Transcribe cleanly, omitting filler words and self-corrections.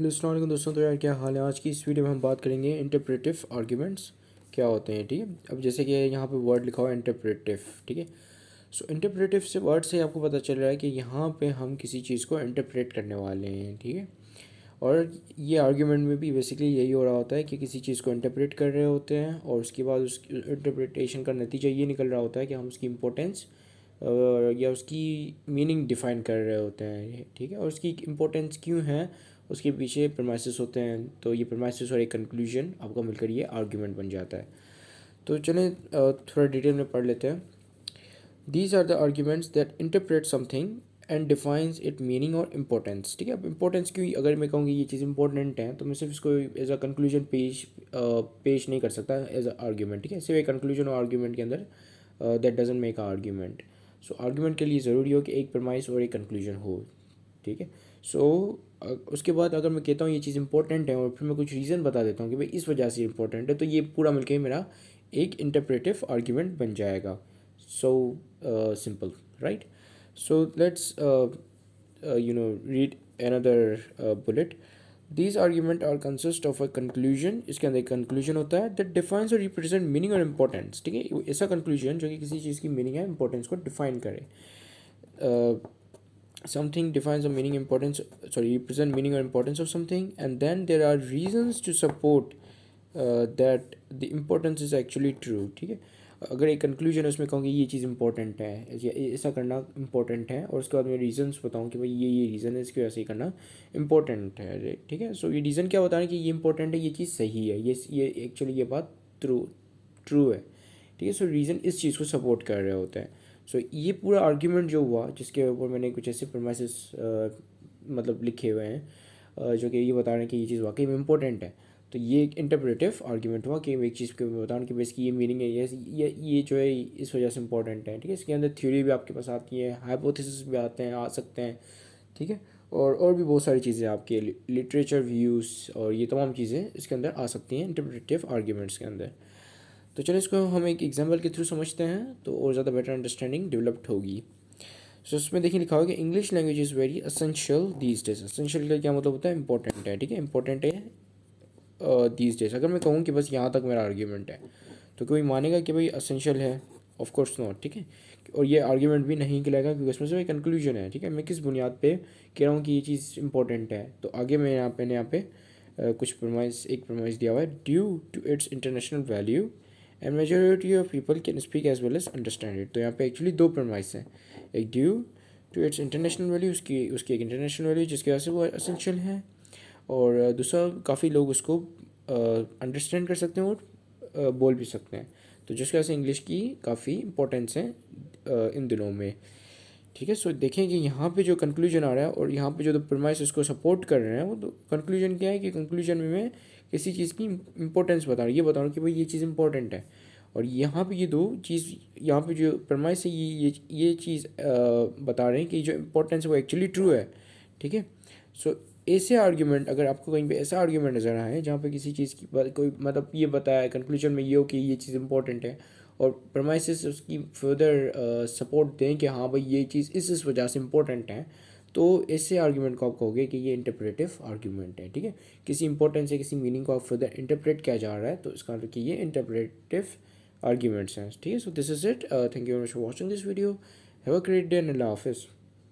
Hello अस्सलाम वालेकुम दोस्तों। तो यार क्या हाल है। आज की इस वीडियो में हम बात करेंगे इंटरप्रेटिव आर्ग्यूमेंट्स क्या होते हैं। ठीक है, अब जैसे कि यहाँ पे वर्ड लिखा हुआ है इंटरप्रेटिव। ठीक है, सो इंटरप्रेटिव से वर्ड से आपको पता चल रहा है कि यहाँ पे हम किसी चीज़ को इंटरप्रेट करने वाले हैं। ठीक है, और ये आर्ग्यूमेंट में भी बेसिकली यही हो रहा होता है कि किसी चीज़ को इंटरप्रेट कर रहे होते हैं और उसके बाद उस इंटरप्रिटेशन का नतीजा ये निकल रहा होता है कि हम उसकी इम्पोर्टेंस या उसकी मीनिंग डिफ़ाइन कर रहे होते हैं। ठीक है, और उसकी इम्पोर्टेंस क्यों है उसके पीछे प्रमाइसेस होते हैं। तो ये प्रमाइसेस और एक कंक्लूजन आपका मिलकर ये आर्ग्यूमेंट बन जाता है। तो चलें थोड़ा डिटेल में पढ़ लेते हैं। These are the arguments that interpret something and defines it meaning और इम्पोर्टेंस। ठीक है, अब इम्पोर्टेंस क्यों, अगर मैं कहूँगी ये चीज़ इंपॉर्टेंट है तो मैं सिर्फ इसको एज अ कंक्लूजन पेश नहीं कर सकता एज अ आर्ग्यूमेंट। ठीक है, सिर्फ एक कंक्लूजन और आर्ग्यूमेंट के अंदर that doesn't make a argument. So argument के लिए ज़रूरी हो कि एक प्रमाइस और एक कंक्लूजन हो। ठीक है, सो उसके बाद अगर मैं कहता हूँ ये चीज़ इंपॉर्टेंट है और फिर मैं कुछ रीज़न बता देता हूँ कि भाई इस वजह से इंपॉर्टेंट है, तो ये पूरा मिलकर मेरा एक इंटरप्रेटिव आर्ग्यूमेंट बन जाएगा। So simple, right. So let's read another bullet. These argument are consist of a conclusion। इसके अंदर एक कंक्लूजन होता है that defines और represent meaning और importance। ठीक है, ऐसा कंक्लूजन जो कि किसी चीज़ की मीनिंग है इंपॉर्टेंस को डिफाइन करे। Something defines the meaning importance, sorry, represent meaning or importance of something, and then there are reasons to support that the importance is actually true। ठीक है, अगर एक कंक्लूजन है उसमें कहूँ कि ये चीज़ इंपॉर्टेंट है, ऐसा करना इंपॉर्टेंट है, और उसके बाद मैं रीजंस बताऊँ कि भाई ये रीज़न है इसकी वजह से ये करना इंपॉर्टेंट है। ठीक है, सो ये रीज़न क्या बता रहे हैं कि ये इंपॉर्टेंट है, ये चीज़ सही है, ये एक्चुअली ये बात ट्रू है। ठीक है, सो रीज़न इस चीज़ को सपोर्ट कर रहे होते हैं। सो ये पूरा आर्ग्यूमेंट जो हुआ जिसके ऊपर मैंने कुछ ऐसे प्रमाइसेस मतलब लिखे हुए हैं जो कि ये बता रहे हैं कि ये चीज़ वाकई में इंपॉर्टेंट है, तो ये एक इंटरप्रेटिव आर्ग्यूमेंट हुआ कि एक चीज़ को मैं बता रहा हूँ कि इसकी ये मीनिंग है, ये जो है इस वजह से इंपॉर्टेंट है। ठीक है, इसके अंदर थ्योरी भी आपके पास आती है, हाइपोथेसिस भी आते हैं, आ सकते हैं। ठीक है, और भी बहुत सारी चीज़ें आपके लिटरेचर व्यूज़ और ये तमाम चीज़ें इसके अंदर आ सकती हैं इंटरप्रेटिव आर्ग्यूमेंट्स के अंदर। तो चलो इसको हम एक एग्जाम्पल के थ्रू समझते हैं तो और ज़्यादा बेटर अंडरस्टैंडिंग डेवलप्ड होगी। सो उसमें देखिए लिखा होगा कि English language is very essential these days. Essential का क्या मतलब होता है, इंपॉर्टेंट है। ठीक है, इंपॉर्टेंट है दीज डेज। अगर मैं कहूँ कि बस यहाँ तक मेरा आर्ग्यूमेंट है तो कोई मानेगा कि भाई असेंशियल है? Of course not. ठीक है, और ये आर्ग्यूमेंट भी नहीं कहलाएगा क्योंकि उसमें से एक कंक्लूजन है। ठीक है, मैं किस बुनियाद पे कह रहा हूँ कि ये चीज़ इंपॉर्टेंट है, तो आगे मैं यहाँ पे कुछ एक प्रमाइस दिया हुआ है, due to its international value and majority of people can speak as well as understand it. तो यहाँ पे एक्चुअली दो प्रमाइस हैं, एक due to its international value, उसकी एक इंटरनेशनल वैल्यू जिसकी वजह से वो असेंशियल है, और दूसरा काफ़ी लोग उसको अंडरस्टैंड कर सकते हैं और बोल भी सकते हैं, तो जिसकी वजह से इंग्लिश की काफ़ी इंपॉर्टेंस है इन दिनों में। ठीक है, सो देखें कि यहाँ पे जो कंक्लूजन आ रहा है और यहाँ पे जो प्रमाइस उसको सपोर्ट कर रहे हैं, वो तो कंक्लूजन क्या है कि कंक्लूजन में मैं किसी चीज़ की इंपॉर्टेंस बता रहा हूँ, ये बता रहा हूँ कि भाई ये चीज़ इंपॉर्टेंट है, और यहाँ पे ये दो चीज़, यहाँ पे जो प्रमाइस है ये चीज़ बता रहे हैं कि जो इंपॉर्टेंस है वो एक्चुअली ट्रू है। ठीक है, सो ऐसे आर्ग्यूमेंट, अगर आपको कहीं पे ऐसा आर्ग्यूमेंट नज़र आए जहाँ पे किसी चीज़ की कोई मतलब ये बताया कंक्लूजन में ये हो कि ये चीज़ इंपॉर्टेंट है और प्रमाइसेस उसकी फर्दर सपोर्ट दें कि हाँ भाई ये चीज़ इस वजह से इंपॉर्टेंट है, तो ऐसे आर्ग्यूमेंट को आप कहोगे कि ये इंटरप्रेटिव आर्ग्यूमेंट है। ठीक है, किसी इंपॉर्टेंस या किसी मीनिंग को आप फर्दर इंटरप्रेट किया जा रहा है तो इसका मतलब कि ये इंटरप्रेटिव आर्ग्यूमेंट्स हैं। ठीक है, so this is it. Thank you very much for watching this video. Have a great day and अल्लाह हाफिज़।